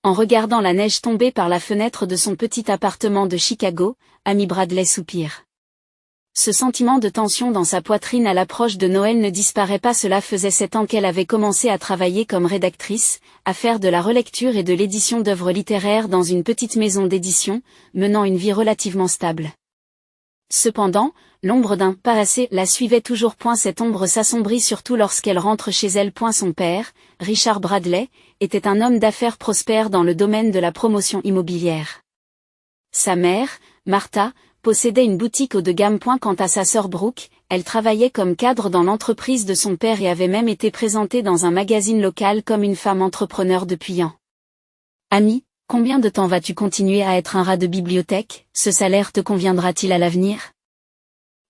En regardant la neige tomber par la fenêtre de son petit appartement de Chicago, Amy Bradley soupire. Ce sentiment de tension dans sa poitrine à l'approche de Noël ne disparaît pas. Cela faisait 7 ans qu'elle avait commencé à travailler comme rédactrice, à faire de la relecture et de l'édition d'œuvres littéraires dans une petite maison d'édition, menant une vie relativement stable. Cependant, l'ombre d'un passé la suivait toujours. Cette ombre s'assombrit surtout lorsqu'elle rentre chez elle. Son père, Richard Bradley, était un homme d'affaires prospère dans le domaine de la promotion immobilière. Sa mère, Martha, possédait une boutique haut de gamme. Quant à sa sœur Brooke, elle travaillait comme cadre dans l'entreprise de son père et avait même été présentée dans un magazine local comme une femme entrepreneur depuis ans. Amy, combien de temps vas-tu continuer à être un rat de bibliothèque? Ce salaire te conviendra-t-il à l'avenir?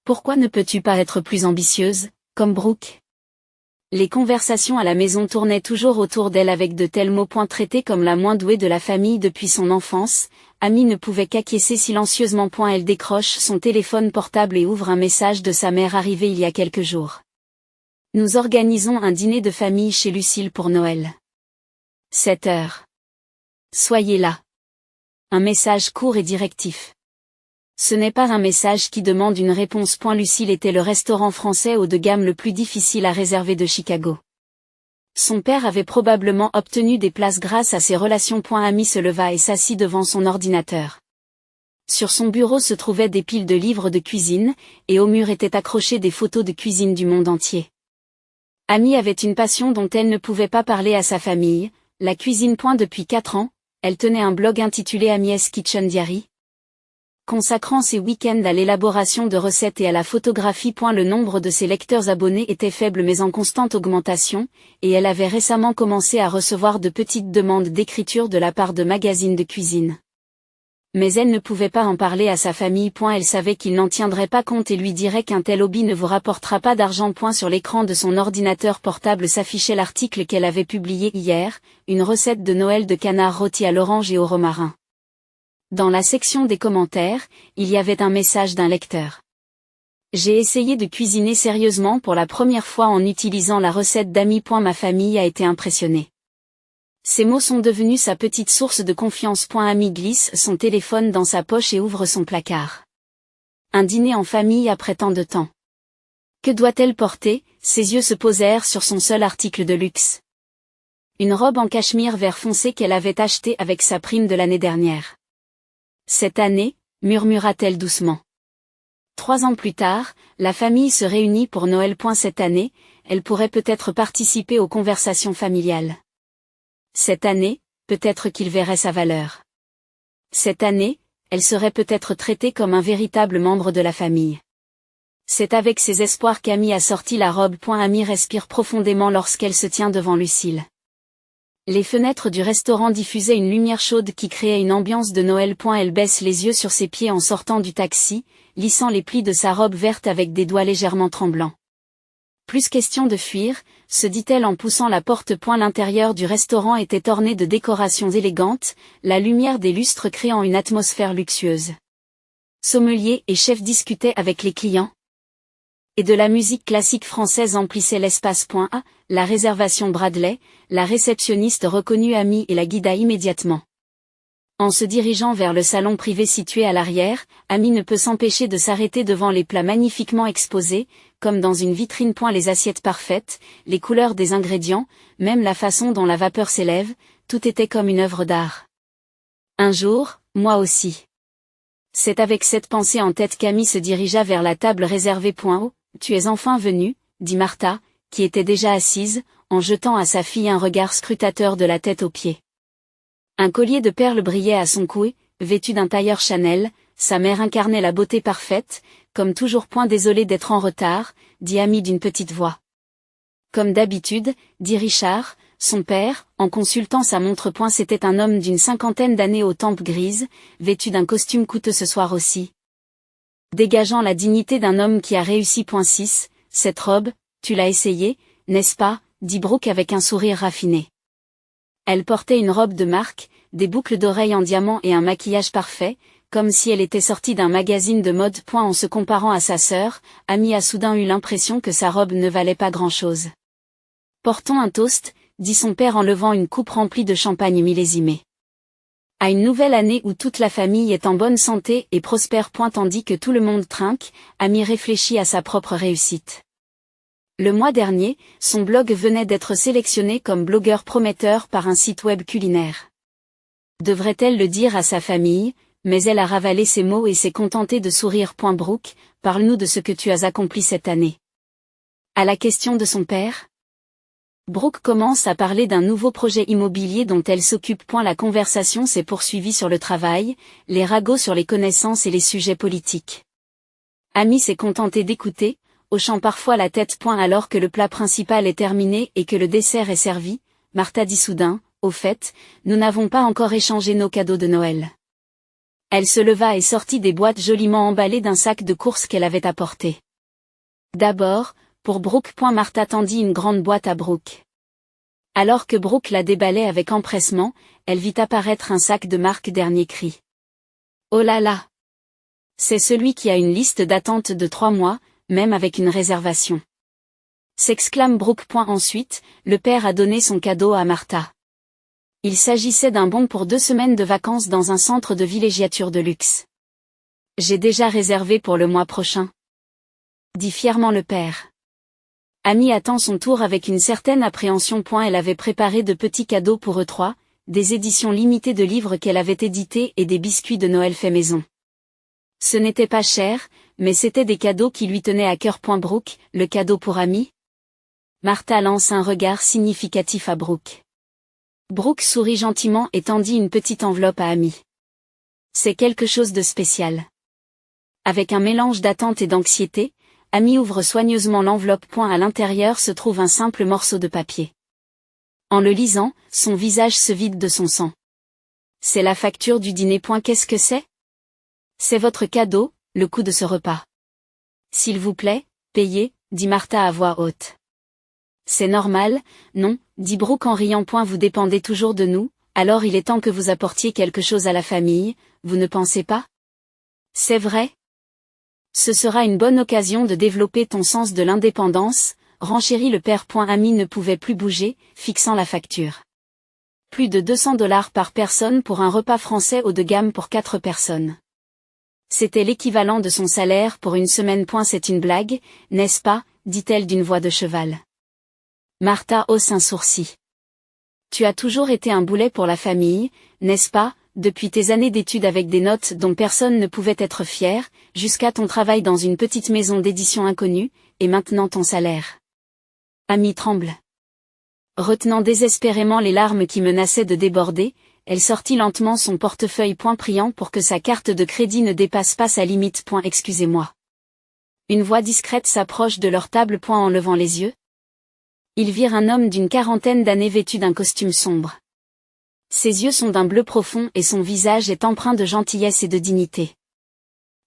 Pourquoi ne peux-tu pas être plus ambitieuse, comme Brooke? Les conversations à la maison tournaient toujours autour d'elle avec de tels mots. Traitée comme la moins douée de la famille depuis son enfance, Amy ne pouvait qu'acquiescer silencieusement. Elle décroche son téléphone portable et ouvre un message de sa mère arrivé il y a quelques jours. Nous organisons un dîner de famille chez Lucille pour Noël. 7 heures. Soyez là. Un message court et directif. Ce n'est pas un message qui demande une réponse. Lucille était le restaurant français haut de gamme le plus difficile à réserver de Chicago. Son père avait probablement obtenu des places grâce à ses relations. Amy se leva et s'assit devant son ordinateur. Sur son bureau se trouvaient des piles de livres de cuisine, et au mur étaient accrochées des photos de cuisine du monde entier. Amy avait une passion dont elle ne pouvait pas parler à sa famille, la cuisine. Depuis 4 ans, elle tenait un blog intitulé Amy's Kitchen Diary, consacrant ses week-ends à l'élaboration de recettes et à la photographie. Le nombre de ses lecteurs abonnés était faible mais en constante augmentation, et elle avait récemment commencé à recevoir de petites demandes d'écriture de la part de magazines de cuisine. Mais elle ne pouvait pas en parler à sa famille. Elle savait qu'ils n'en tiendraient pas compte et lui diraient qu'un tel hobby ne vous rapportera pas d'argent. Sur l'écran de son ordinateur portable s'affichait l'article qu'elle avait publié hier, une recette de Noël de canard rôti à l'orange et au romarin. Dans la section des commentaires, il y avait un message d'un lecteur. J'ai essayé de cuisiner sérieusement pour la première fois en utilisant la recette d'Amy. Ma famille a été impressionnée. Ces mots sont devenus sa petite source de confiance. Amy glisse son téléphone dans sa poche et ouvre son placard. Un dîner en famille après tant de temps. Que doit-elle porter? Ses yeux se posèrent sur son seul article de luxe. Une robe en cachemire vert foncé qu'elle avait achetée avec sa prime de l'année dernière. Cette année, murmura-t-elle doucement. 3 ans plus tard, la famille se réunit pour Noël. Cette année, elle pourrait peut-être participer aux conversations familiales. Cette année, peut-être qu'il verrait sa valeur. Cette année, elle serait peut-être traitée comme un véritable membre de la famille. C'est avec ces espoirs qu'Amy a sorti la robe. Amy respire profondément lorsqu'elle se tient devant Lucille. Les fenêtres du restaurant diffusaient une lumière chaude qui créait une ambiance de Noël. Elle baisse les yeux sur ses pieds en sortant du taxi, lissant les plis de sa robe verte avec des doigts légèrement tremblants. Plus question de fuir, se dit-elle en poussant la porte. L'intérieur du restaurant était orné de décorations élégantes, la lumière des lustres créant une atmosphère luxueuse. Sommelier et chef discutaient avec les clients. Et de la musique classique française emplissait l'espace. La réservation Bradley, la réceptionniste reconnut Amy et la guida immédiatement. En se dirigeant vers le salon privé situé à l'arrière, Amy ne peut s'empêcher de s'arrêter devant les plats magnifiquement exposés, comme dans une vitrine. Les assiettes parfaites, les couleurs des ingrédients, même la façon dont la vapeur s'élève, tout était comme une œuvre d'art. Un jour, moi aussi. C'est avec cette pensée en tête qu'Amy se dirigea vers la table réservée. Oh, tu es enfin venue, dit Martha, qui était déjà assise, en jetant à sa fille un regard scrutateur de la tête aux pieds. Un collier de perles brillait à son cou et, vêtu d'un tailleur Chanel, sa mère incarnait la beauté parfaite, comme toujours. Désolée d'être en retard, dit Amy d'une petite voix. Comme d'habitude, dit Richard, son père, en consultant sa montre. C'était un homme d'une 50aine d'années aux tempes grises, vêtu d'un costume coûteux ce soir aussi. Dégageant la dignité d'un homme qui a réussi. 6, cette robe, tu l'as essayée, n'est-ce pas, dit Brooke avec un sourire raffiné. Elle portait une robe de marque, des boucles d'oreilles en diamant et un maquillage parfait, comme si elle était sortie d'un magazine de mode. En se comparant à sa sœur, Amy a soudain eu l'impression que sa robe ne valait pas grand-chose. Portons un toast, dit son père en levant une coupe remplie de champagne millésimé. À une nouvelle année où toute la famille est en bonne santé et prospère. Tandis que tout le monde trinque, Amy réfléchit à sa propre réussite. Le mois dernier, son blog venait d'être sélectionné comme blogueur prometteur par un site web culinaire. Devrait-elle le dire à sa famille, mais elle a ravalé ses mots et s'est contentée de sourire. Brooke, parle-nous de ce que tu as accompli cette année. À la question de son père, Brooke commence à parler d'un nouveau projet immobilier dont elle s'occupe. La conversation s'est poursuivie sur le travail, les ragots sur les connaissances et les sujets politiques. Amy s'est contentée d'écouter, hochant parfois la tête. Alors que le plat principal est terminé et que le dessert est servi, Martha dit soudain, au fait, nous n'avons pas encore échangé nos cadeaux de Noël. Elle se leva et sortit des boîtes joliment emballées d'un sac de courses qu'elle avait apporté. D'abord, pour Brooke. Martha tendit une grande boîte à Brooke. Alors que Brooke la déballait avec empressement, elle vit apparaître un sac de marque Dernier Cri. Oh là là! C'est celui qui a une liste d'attente de 3 mois, même avec une réservation. S'exclame Brooke. Ensuite, le père a donné son cadeau à Martha. Il s'agissait d'un bon pour 2 semaines de vacances dans un centre de villégiature de luxe. J'ai déjà réservé pour le mois prochain, dit fièrement le père. Amy attend son tour avec une certaine appréhension. Elle avait préparé de petits cadeaux pour eux trois, des éditions limitées de livres qu'elle avait édités et des biscuits de Noël faits maison. Ce n'était pas cher, mais c'était des cadeaux qui lui tenaient à cœur. Brooke, le cadeau pour Amy? Martha lance un regard significatif à Brooke. Brooke sourit gentiment et tendit une petite enveloppe à Amy. C'est quelque chose de spécial. Avec un mélange d'attente et d'anxiété, Amy ouvre soigneusement l'enveloppe. À l'intérieur se trouve un simple morceau de papier. En le lisant, son visage se vide de son sang. C'est la facture du dîner. Qu'est-ce que c'est? C'est votre cadeau, le coût de ce repas. S'il vous plaît, payez, dit Martha à voix haute. C'est normal, non, dit Brooke en riant. Vous dépendez toujours de nous, alors il est temps que vous apportiez quelque chose à la famille, vous ne pensez pas? C'est vrai? Ce sera une bonne occasion de développer ton sens de l'indépendance, renchérit le père. Amy ne pouvait plus bouger, fixant la facture. Plus de $200 par personne pour un repas français haut de gamme pour 4 personnes. C'était l'équivalent de son salaire pour une semaine. C'est une blague, n'est-ce pas, dit-elle d'une voix de cheval. Martha hausse un sourcil. Tu as toujours été un boulet pour la famille, n'est-ce pas, depuis tes années d'études avec des notes dont personne ne pouvait être fier, jusqu'à ton travail dans une petite maison d'édition inconnue, et maintenant ton salaire. Amy tremble. Retenant désespérément les larmes qui menaçaient de déborder, elle sortit lentement son portefeuille. Priant pour que sa carte de crédit ne dépasse pas sa limite. Excusez-moi. Une voix discrète s'approche de leur table. En levant les yeux, ils virent un homme d'une 40aine d'années vêtu d'un costume sombre. Ses yeux sont d'un bleu profond et son visage est empreint de gentillesse et de dignité.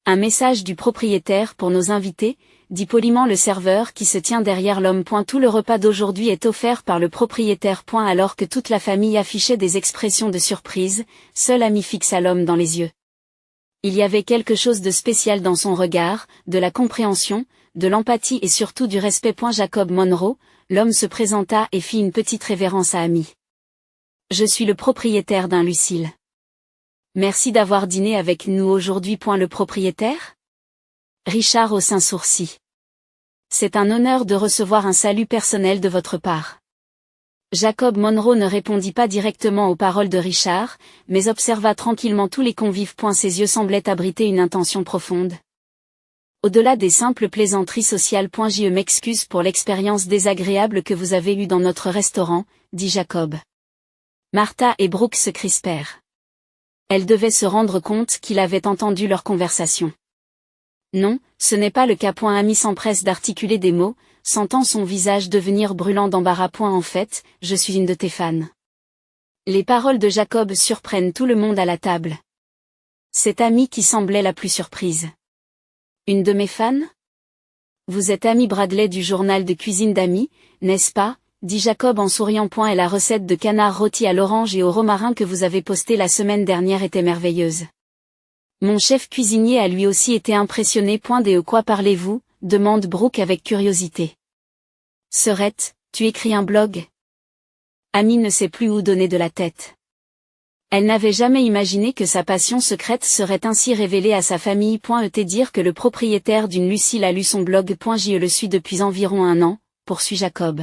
Un message du propriétaire pour nos invités, dit poliment le serveur qui se tient derrière l'homme. Tout le repas d'aujourd'hui est offert par le propriétaire. Alors que toute la famille affichait des expressions de surprise, seule Amy fixa l'homme dans les yeux. Il y avait quelque chose de spécial dans son regard, de la compréhension, de l'empathie et surtout du respect. Jacob Monroe, l'homme se présenta et fit une petite révérence à Amy. Je suis le propriétaire d'un Lucille. Merci d'avoir dîné avec nous aujourd'hui. Le propriétaire? Richard hausse un sourcil. C'est un honneur de recevoir un salut personnel de votre part. Jacob Monroe ne répondit pas directement aux paroles de Richard, mais observa tranquillement tous les convives. Ses yeux semblaient abriter une intention profonde. Au-delà des simples plaisanteries sociales. Je m'excuse pour l'expérience désagréable que vous avez eue dans notre restaurant, dit Jacob. Martha et Brooke se crispèrent. Elles devaient se rendre compte qu'il avait entendu leur conversation. Non, ce n'est pas le cas. Amy s'empresse d'articuler des mots, sentant son visage devenir brûlant d'embarras. En fait, je suis une de tes fans. Les paroles de Jacob surprennent tout le monde à la table. C'est Amy qui semblait la plus surprise. Une de mes fans? Vous êtes Amy Bradley du journal de cuisine d'Amy, n'est-ce pas? Dit Jacob en souriant. Et la recette de canard rôti à l'orange et au romarin que vous avez postée la semaine dernière était merveilleuse. Mon chef cuisinier a lui aussi été impressionné. De quoi parlez-vous? Demande Brooke avec curiosité. Serette, tu écris un blog? Amy ne sait plus où donner de la tête. Elle n'avait jamais imaginé que sa passion secrète serait ainsi révélée à sa famille. Dire que le propriétaire d'une Lucille a lu son blog. Je le suis depuis environ 1 an, poursuit Jacob.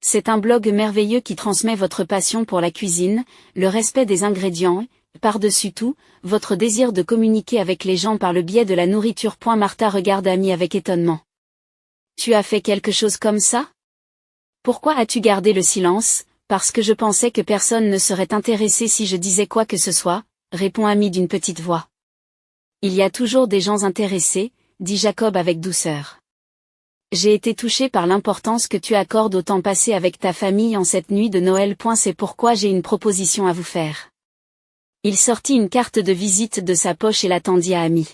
C'est un blog merveilleux qui transmet votre passion pour la cuisine, le respect des ingrédients et, par-dessus tout, votre désir de communiquer avec les gens par le biais de la nourriture. Martha regarde Amy avec étonnement. Tu as fait quelque chose comme ça? Pourquoi as-tu gardé le silence? Parce que je pensais que personne ne serait intéressé si je disais quoi que ce soit, répond Amy d'une petite voix. Il y a toujours des gens intéressés, dit Jacob avec douceur. J'ai été touché par l'importance que tu accordes au temps passé avec ta famille en cette nuit de Noël. C'est pourquoi j'ai une proposition à vous faire. Il sortit une carte de visite de sa poche et la tendit à Amy.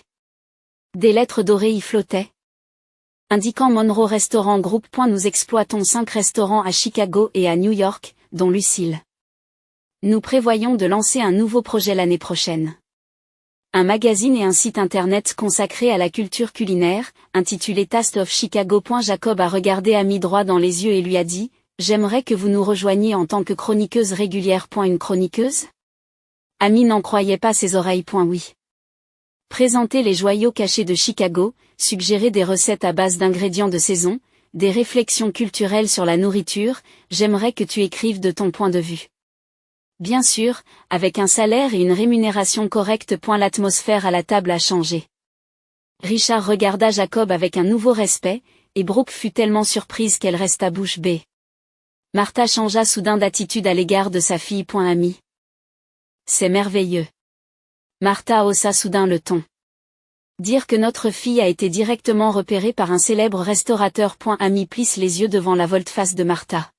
Des lettres dorées y flottaient, indiquant Monroe Restaurant Group. Nous exploitons 5 restaurants à Chicago et à New York, dont Lucille. Nous prévoyons de lancer un nouveau projet l'année prochaine. Un magazine et un site internet consacrés à la culture culinaire, intitulé Taste of Chicago. Jacob a regardé Amy droit dans les yeux et lui a dit, « J'aimerais que vous nous rejoigniez en tant que chroniqueuse régulière. » Une chroniqueuse? Amy n'en croyait pas ses oreilles. Oui. Présenter les joyaux cachés de Chicago, suggérer des recettes à base d'ingrédients de saison, des réflexions culturelles sur la nourriture, j'aimerais que tu écrives de ton point de vue. Bien sûr, avec un salaire et une rémunération correcte. L'atmosphère à la table a changé. Richard regarda Jacob avec un nouveau respect, et Brooke fut tellement surprise qu'elle resta bouche bée. Martha changea soudain d'attitude à l'égard de sa fille. Amy. C'est merveilleux. Martha haussa soudain le ton. Dire que notre fille a été directement repérée par un célèbre restaurateur. Amy plisse les yeux devant la volte-face de Martha.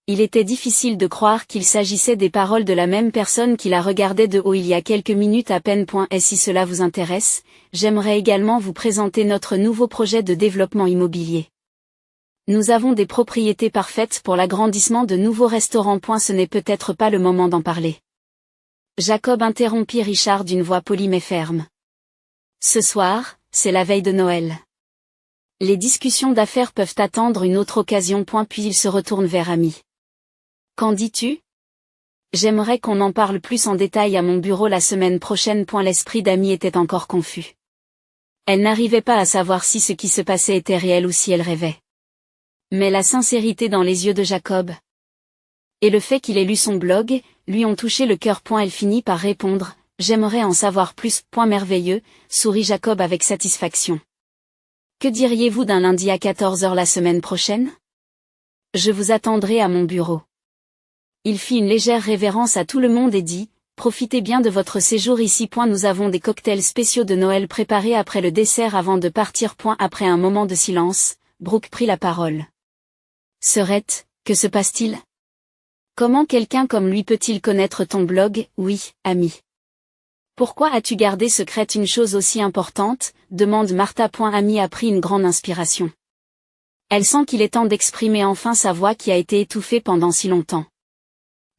Il était difficile de croire qu'il s'agissait des paroles de la même personne qui la regardait de haut il y a quelques minutes à peine. Et si cela vous intéresse, j'aimerais également vous présenter notre nouveau projet de développement immobilier. Nous avons des propriétés parfaites pour l'agrandissement de nouveaux restaurants. Ce n'est peut-être pas le moment d'en parler. Jacob interrompit Richard d'une voix polie mais ferme. Ce soir, c'est la veille de Noël. Les discussions d'affaires peuvent attendre une autre occasion. Puis il se retourne vers Amy. Qu'en dis-tu? J'aimerais qu'on en parle plus en détail à mon bureau la semaine prochaine. L'esprit d'Amy était encore confus. Elle n'arrivait pas à savoir si ce qui se passait était réel ou si elle rêvait. Mais la sincérité dans les yeux de Jacob et le fait qu'il ait lu son blog, lui ont touché le cœur. Elle finit par répondre, « J'aimerais en savoir plus. » Merveilleux, sourit Jacob avec satisfaction. Que diriez-vous d'un lundi à 14h la semaine prochaine? Je vous attendrai à mon bureau. Il fit une légère révérence à tout le monde et dit, « Profitez bien de votre séjour ici. Nous avons des cocktails spéciaux de Noël préparés après le dessert avant de partir. » Après un moment de silence, Brooke prit la parole. Serette, que se passe-t-il? Comment quelqu'un comme lui peut-il connaître ton blog? Oui, Amy. Pourquoi as-tu gardé secrète une chose aussi importante? Demande Martha. Amy a pris une grande inspiration. Elle sent qu'il est temps d'exprimer enfin sa voix qui a été étouffée pendant si longtemps.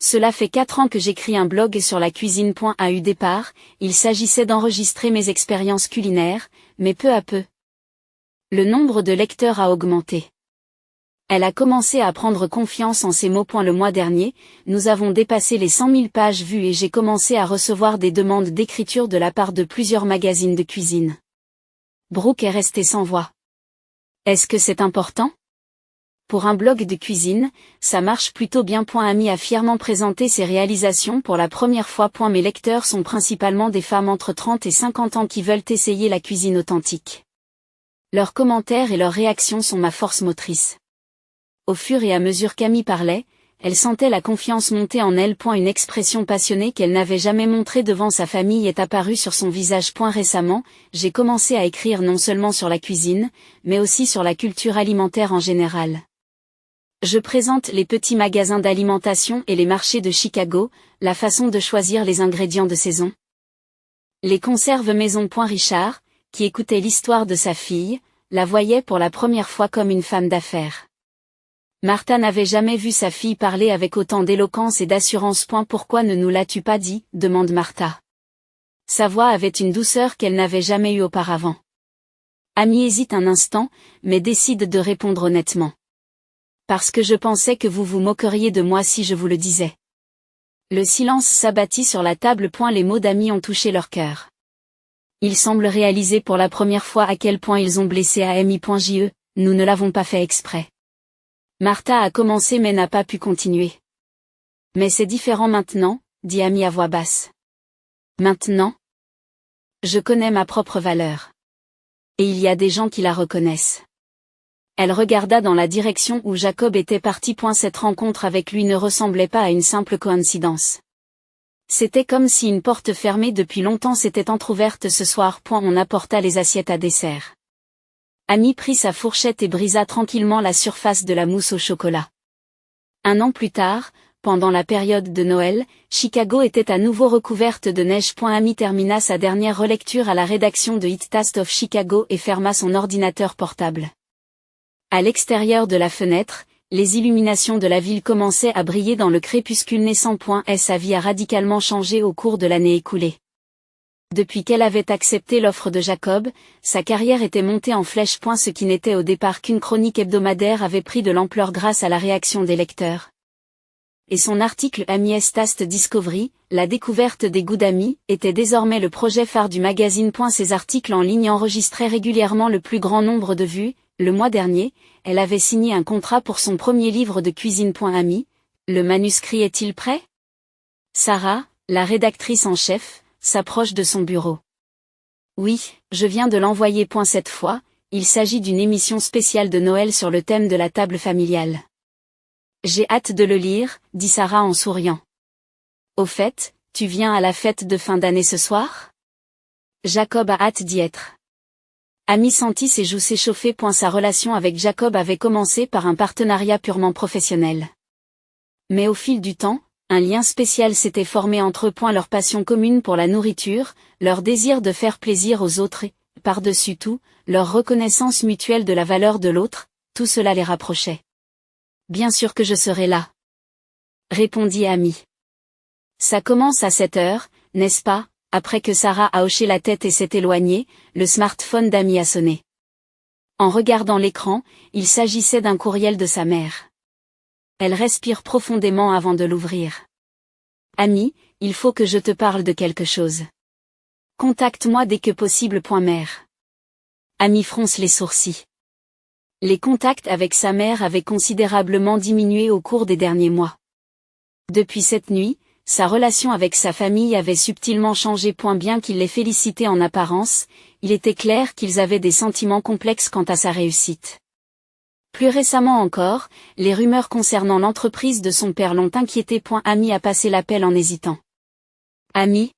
Cela fait 4 ans que j'écris un blog sur la cuisine. A eu départ, il s'agissait d'enregistrer mes expériences culinaires, mais peu à peu, le nombre de lecteurs a augmenté. Elle a commencé à prendre confiance en ses mots. Le mois dernier, nous avons dépassé les 100 000 pages vues et j'ai commencé à recevoir des demandes d'écriture de la part de plusieurs magazines de cuisine. Brooke est restée sans voix. Est-ce que c'est important? Pour un blog de cuisine, ça marche plutôt bien. Amy a fièrement présenté ses réalisations pour la première fois. Mes lecteurs sont principalement des femmes entre 30 et 50 ans qui veulent essayer la cuisine authentique. Leurs commentaires et leurs réactions sont ma force motrice. Au fur et à mesure qu'Amy parlait, elle sentait la confiance monter en elle. Une expression passionnée qu'elle n'avait jamais montrée devant sa famille est apparue sur son visage. Récemment, j'ai commencé à écrire non seulement sur la cuisine, mais aussi sur la culture alimentaire en général. Je présente les petits magasins d'alimentation et les marchés de Chicago, la façon de choisir les ingrédients de saison. Les conserves maison. Richard, qui écoutait l'histoire de sa fille, la voyait pour la première fois comme une femme d'affaires. Martha n'avait jamais vu sa fille parler avec autant d'éloquence et d'assurance. Pourquoi ne nous l'as-tu pas dit? Demande Martha. Sa voix avait une douceur qu'elle n'avait jamais eue auparavant. Amy hésite un instant, mais décide de répondre honnêtement. Parce que je pensais que vous vous moqueriez de moi si je vous le disais. Le silence s'abattit sur la table. Les mots d'Amy ont touché leur cœur. Ils semblent réaliser pour la première fois à quel point ils ont blessé Amy.je, nous ne l'avons pas fait exprès. Martha a commencé mais n'a pas pu continuer. Mais c'est différent maintenant, dit Amy à voix basse. Maintenant? Je connais ma propre valeur. Et il y a des gens qui la reconnaissent. Elle regarda dans la direction où Jacob était parti. Cette rencontre avec lui ne ressemblait pas à une simple coïncidence. C'était comme si une porte fermée depuis longtemps s'était entr'ouverte ce soir. On apporta les assiettes à dessert. Amy prit sa fourchette et brisa tranquillement la surface de la mousse au chocolat. Un an plus tard, pendant la période de Noël, Chicago était à nouveau recouverte de neige. Amy termina sa dernière relecture à la rédaction de It Taste of Chicago et ferma son ordinateur portable. À l'extérieur de la fenêtre, les illuminations de la ville commençaient à briller dans le crépuscule naissant. Sa vie a radicalement changé au cours de l'année écoulée. Depuis qu'elle avait accepté l'offre de Jacob, sa carrière était montée en flèche. Ce qui n'était au départ qu'une chronique hebdomadaire avait pris de l'ampleur grâce à la réaction des lecteurs. Et son article Amy's Taste Discovery, la découverte des goûts d'Amy, était désormais le projet phare du magazine. Ses articles en ligne enregistraient régulièrement le plus grand nombre de vues. Le mois dernier, elle avait signé un contrat pour son premier livre de cuisine. Amy, le manuscrit est-il prêt? Sarah, la rédactrice en chef, s'approche de son bureau. Oui, je viens de l'envoyer. Cette fois, il s'agit d'une émission spéciale de Noël sur le thème de la table familiale. J'ai hâte de le lire, dit Sarah en souriant. Au fait, tu viens à la fête de fin d'année ce soir? Jacob a hâte d'y être. Amy sentit ses joues s'échauffer. Sa relation avec Jacob avait commencé par un partenariat purement professionnel. Mais au fil du temps, un lien spécial s'était formé entre eux. Leur passion commune pour la nourriture, leur désir de faire plaisir aux autres et, par-dessus tout, leur reconnaissance mutuelle de la valeur de l'autre, tout cela les rapprochait. Bien sûr que je serai là, répondit Amy. Ça commence à 7 heures, n'est-ce pas? Après que Sarah a hoché la tête et s'est éloignée, le smartphone d'Amy a sonné. En regardant l'écran, il s'agissait d'un courriel de sa mère. Elle respire profondément avant de l'ouvrir. Amy, il faut que je te parle de quelque chose. Contacte-moi dès que possible. Mère. Amy fronce les sourcils. Les contacts avec sa mère avaient considérablement diminué au cours des derniers mois. Depuis cette nuit, sa relation avec sa famille avait subtilement changé. Bien qu'il les félicitait en apparence, il était clair qu'ils avaient des sentiments complexes quant à sa réussite. Plus récemment encore, les rumeurs concernant l'entreprise de son père l'ont inquiété. Amy a passé l'appel en hésitant. Amy?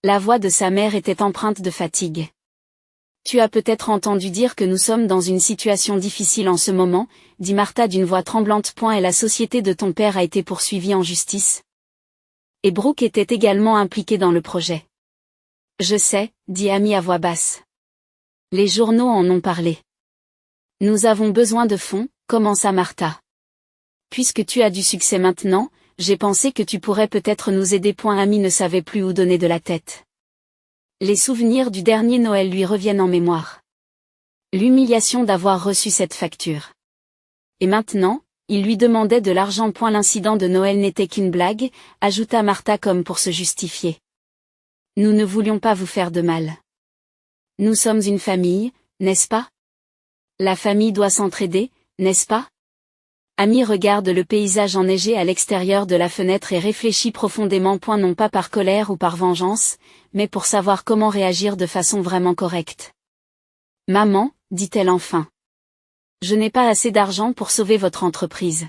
La voix de sa mère était empreinte de fatigue. Tu as peut-être entendu dire que nous sommes dans une situation difficile en ce moment, dit Martha d'une voix tremblante. Et la société de ton père a été poursuivie en justice. Et Brooke était également impliqué dans le projet. Je sais, dit Amy à voix basse. Les journaux en ont parlé. Nous avons besoin de fonds, commença Martha. Puisque tu as du succès maintenant, j'ai pensé que tu pourrais peut-être nous aider. Amy ne savait plus où donner de la tête. Les souvenirs du dernier Noël lui reviennent en mémoire. L'humiliation d'avoir reçu cette facture. Et maintenant, il lui demandait de l'argent. L'incident de Noël n'était qu'une blague, ajouta Martha comme pour se justifier. Nous ne voulions pas vous faire de mal. Nous sommes une famille, n'est-ce pas? La famille doit s'entraider, n'est-ce pas? Amy regarde le paysage enneigé à l'extérieur de la fenêtre et réfléchit profondément. Non pas par colère ou par vengeance, mais pour savoir comment réagir de façon vraiment correcte. Maman, dit-elle enfin. Je n'ai pas assez d'argent pour sauver votre entreprise.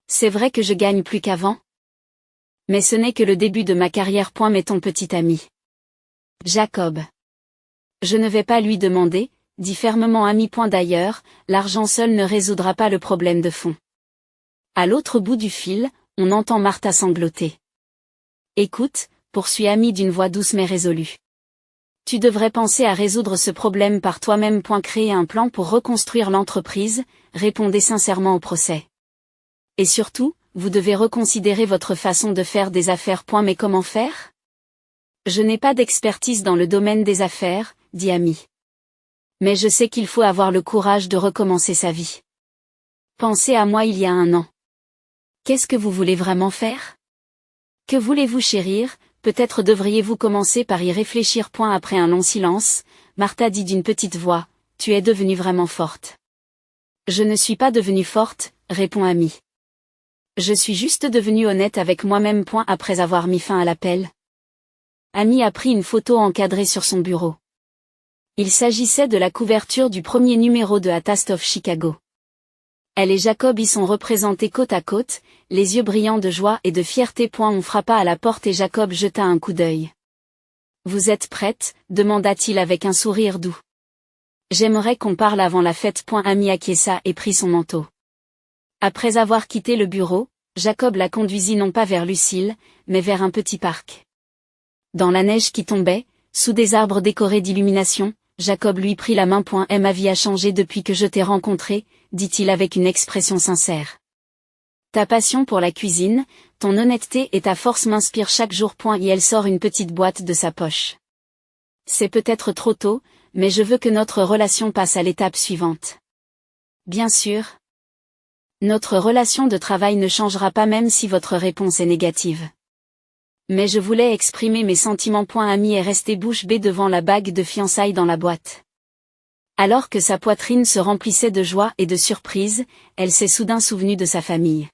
C'est vrai que je gagne plus qu'avant. Mais ce n'est que le début de ma carrière. Mais ton petit ami. Jacob. Je ne vais pas lui demander, dit fermement Amy. D'ailleurs, l'argent seul ne résoudra pas le problème de fond. À l'autre bout du fil, on entend Martha sangloter. Écoute, poursuit Amy d'une voix douce mais résolue. Tu devrais penser à résoudre ce problème par toi-même. Créer un plan pour reconstruire l'entreprise, répondez sincèrement au procès. Et surtout, vous devez reconsidérer votre façon de faire des affaires. Mais comment faire? Je n'ai pas d'expertise dans le domaine des affaires, dit Amy. Mais je sais qu'il faut avoir le courage de recommencer sa vie. Pensez à moi il y a 1 an. Qu'est-ce que vous voulez vraiment faire? Que voulez-vous chérir, peut-être devriez-vous commencer par y réfléchir. Après un long silence, Martha dit d'une petite voix, tu es devenue vraiment forte. Je ne suis pas devenue forte, répond Amy. Je suis juste devenue honnête avec moi-même. Après avoir mis fin à l'appel, Amy a pris une photo encadrée sur son bureau. Il s'agissait de la couverture du premier numéro de A Taste of Chicago. Elle et Jacob y sont représentés côte à côte, les yeux brillants de joie et de fierté. On frappa à la porte et Jacob jeta un coup d'œil. Vous êtes prête, demanda-t-il avec un sourire doux. J'aimerais qu'on parle avant la fête. Amy acquiesça et prit son manteau. Après avoir quitté le bureau, Jacob la conduisit non pas vers Lucille, mais vers un petit parc. Dans la neige qui tombait, sous des arbres décorés d'illumination, Jacob lui prit la main. Ma vie a changé depuis que je t'ai rencontré, dit-il avec une expression sincère. Ta passion pour la cuisine, ton honnêteté et ta force m'inspirent chaque jour. Et elle sort une petite boîte de sa poche. C'est peut-être trop tôt, mais je veux que notre relation passe à l'étape suivante. Bien sûr. Notre relation de travail ne changera pas même si votre réponse est négative. Mais je voulais exprimer mes sentiments. Amy est restée bouche bée devant la bague de fiançailles dans la boîte. Alors que sa poitrine se remplissait de joie et de surprise, elle s'est soudain souvenue de sa famille.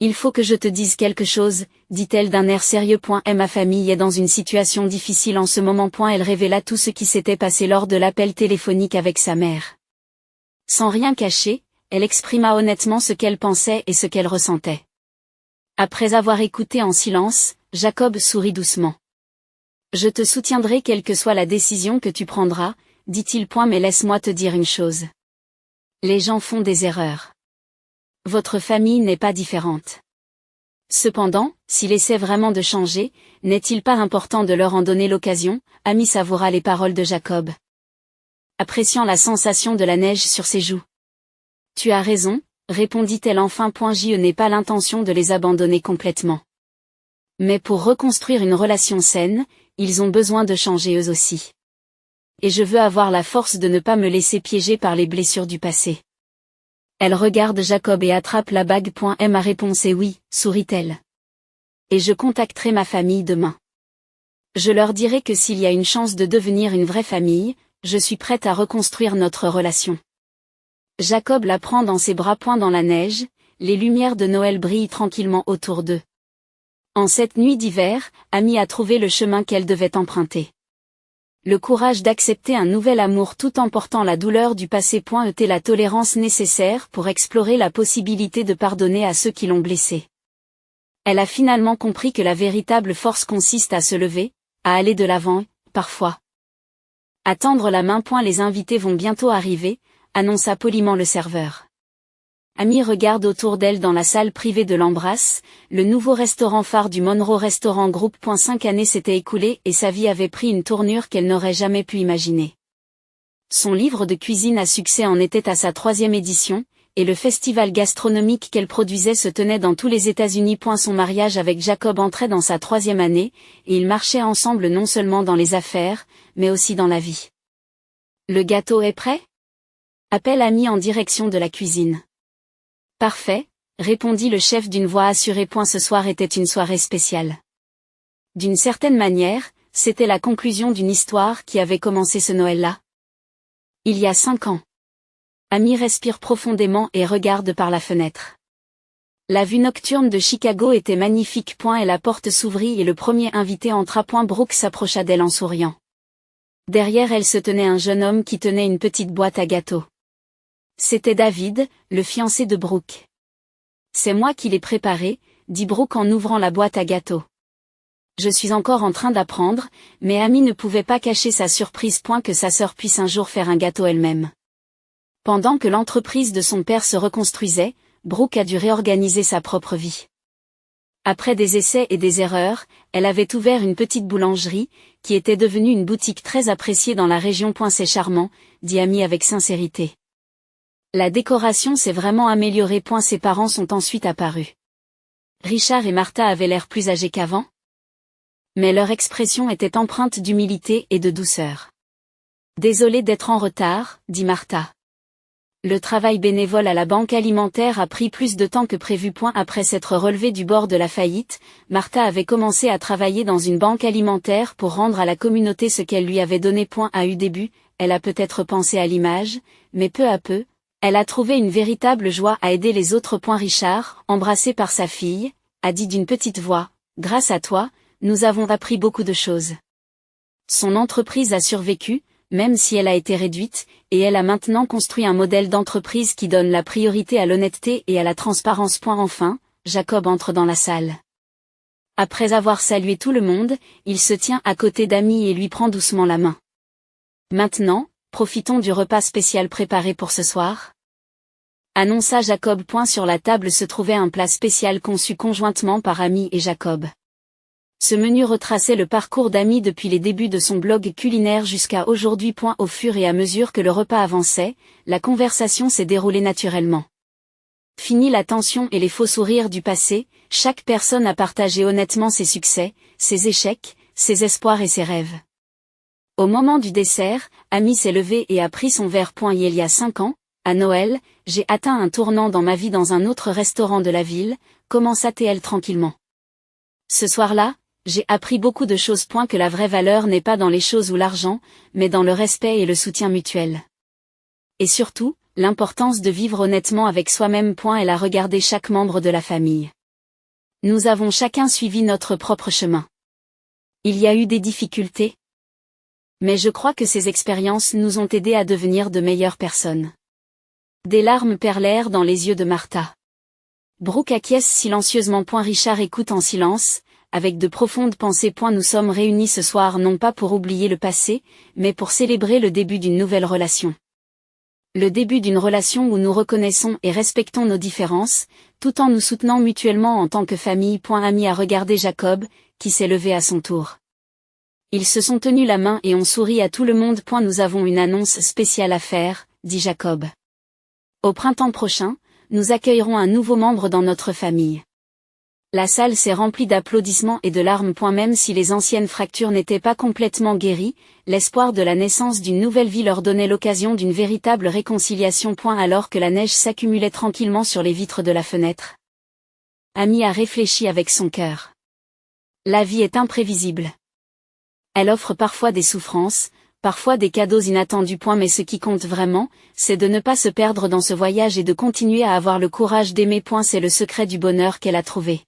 Il faut que je te dise quelque chose, dit-elle d'un air sérieux. Ma famille est dans une situation difficile en ce moment. Elle révéla tout ce qui s'était passé lors de l'appel téléphonique avec sa mère. Sans rien cacher, elle exprima honnêtement ce qu'elle pensait et ce qu'elle ressentait. Après avoir écouté en silence, Jacob sourit doucement. Je te soutiendrai quelle que soit la décision que tu prendras, dit-il. Mais laisse-moi te dire une chose. Les gens font des erreurs. Votre famille n'est pas différente. Cependant, s'il essaie vraiment de changer, n'est-il pas important de leur en donner l'occasion? Amy savoura les paroles de Jacob, appréciant la sensation de la neige sur ses joues. Tu as raison, répondit-elle enfin. Je n'ai pas l'intention de les abandonner complètement. Mais pour reconstruire une relation saine, ils ont besoin de changer eux aussi. Et je veux avoir la force de ne pas me laisser piéger par les blessures du passé. Elle regarde Jacob et attrape la bague. Ma réponse est oui, sourit-elle. Et je contacterai ma famille demain. Je leur dirai que s'il y a une chance de devenir une vraie famille, je suis prête à reconstruire notre relation. Jacob la prend dans ses bras. Dans la neige, les lumières de Noël brillent tranquillement autour d'eux. En cette nuit d'hiver, Amy a trouvé le chemin qu'elle devait emprunter. Le courage d'accepter un nouvel amour tout en portant la douleur du passé. Était la tolérance nécessaire pour explorer la possibilité de pardonner à ceux qui l'ont blessée. Elle a finalement compris que la véritable force consiste à se lever, à aller de l'avant, parfois. À tendre la main. Les invités vont bientôt arriver, annonça poliment le serveur. Amy regarde autour d'elle dans la salle privée de l'Embrasse, le nouveau restaurant phare du Monroe Restaurant Group. 5 années s'étaient écoulées et sa vie avait pris une tournure qu'elle n'aurait jamais pu imaginer. Son livre de cuisine à succès en était à sa 3e édition, et le festival gastronomique qu'elle produisait se tenait dans tous les États-Unis. Son mariage avec Jacob entrait dans sa 3e année, et ils marchaient ensemble non seulement dans les affaires, mais aussi dans la vie. Le gâteau est prêt? Appelle Amy en direction de la cuisine. Parfait, répondit le chef d'une voix assurée. Ce soir était une soirée spéciale. D'une certaine manière, c'était la conclusion d'une histoire qui avait commencé ce Noël-là. Il y a 5 ans. Amy respire profondément et regarde par la fenêtre. La vue nocturne de Chicago était magnifique. Et la porte s'ouvrit et le premier invité entra. Brooke s'approcha d'elle en souriant. Derrière elle se tenait un jeune homme qui tenait une petite boîte à gâteaux. C'était David, le fiancé de Brooke. C'est moi qui l'ai préparé, dit Brooke en ouvrant la boîte à gâteaux. Je suis encore en train d'apprendre, mais Amy ne pouvait pas cacher sa surprise. Que sa sœur puisse un jour faire un gâteau elle-même. Pendant que l'entreprise de son père se reconstruisait, Brooke a dû réorganiser sa propre vie. Après des essais et des erreurs, elle avait ouvert une petite boulangerie, qui était devenue une boutique très appréciée dans la région. C'est charmant, dit Amy avec sincérité. La décoration s'est vraiment améliorée. Ses parents sont ensuite apparus. Richard et Martha avaient l'air plus âgés qu'avant. Mais leur expression était empreinte d'humilité et de douceur. Désolée d'être en retard, dit Martha. Le travail bénévole à la banque alimentaire a pris plus de temps que prévu. Après s'être relevée du bord de la faillite, Martha avait commencé à travailler dans une banque alimentaire pour rendre à la communauté ce qu'elle lui avait donné. À eu début, elle a peut-être pensé à l'image, mais peu à peu, elle a trouvé une véritable joie à aider les autres. Richard, embrassé par sa fille, a dit d'une petite voix, « Grâce à toi, nous avons appris beaucoup de choses. » Son entreprise a survécu, même si elle a été réduite, et elle a maintenant construit un modèle d'entreprise qui donne la priorité à l'honnêteté et à la transparence. Enfin, Jacob entre dans la salle. Après avoir salué tout le monde, il se tient à côté d'Amy et lui prend doucement la main. Maintenant, profitons du repas spécial préparé pour ce soir, annonça Jacob. Sur la table se trouvait un plat spécial conçu conjointement par Amy et Jacob. Ce menu retraçait le parcours d'Amy depuis les débuts de son blog culinaire jusqu'à aujourd'hui. Au fur et à mesure que le repas avançait, la conversation s'est déroulée naturellement. Fini la tension et les faux sourires du passé, chaque personne a partagé honnêtement ses succès, ses échecs, ses espoirs et ses rêves. Au moment du dessert, Amy s'est levée et a pris son verre. Il y a 5 ans, à Noël, j'ai atteint un tournant dans ma vie dans un autre restaurant de la ville, commença-t-elle tranquillement. Ce soir-là, j'ai appris beaucoup de choses. Que la vraie valeur n'est pas dans les choses ou l'argent, mais dans le respect et le soutien mutuel. Et surtout, l'importance de vivre honnêtement avec soi-même. Elle a regardé chaque membre de la famille. Nous avons chacun suivi notre propre chemin. Il y a eu des difficultés. Mais je crois que ces expériences nous ont aidés à devenir de meilleures personnes. Des larmes perlèrent dans les yeux de Martha. Brooke acquiesce silencieusement. Richard écoute en silence, avec de profondes pensées. Nous sommes réunis ce soir non pas pour oublier le passé, mais pour célébrer le début d'une nouvelle relation. Le début d'une relation où nous reconnaissons et respectons nos différences, tout en nous soutenant mutuellement en tant que famille. Amy a regardé Jacob, qui s'est levé à son tour. Ils se sont tenus la main et ont souri à tout le monde. Nous avons une annonce spéciale à faire, dit Jacob. Au printemps prochain, nous accueillerons un nouveau membre dans notre famille. La salle s'est remplie d'applaudissements et de larmes. Même si les anciennes fractures n'étaient pas complètement guéries, l'espoir de la naissance d'une nouvelle vie leur donnait l'occasion d'une véritable réconciliation. Alors que la neige s'accumulait tranquillement sur les vitres de la fenêtre, Amy a réfléchi avec son cœur. La vie est imprévisible. Elle offre parfois des souffrances, parfois des cadeaux inattendus. Mais ce qui compte vraiment, c'est de ne pas se perdre dans ce voyage et de continuer à avoir le courage d'aimer. C'est le secret du bonheur qu'elle a trouvé.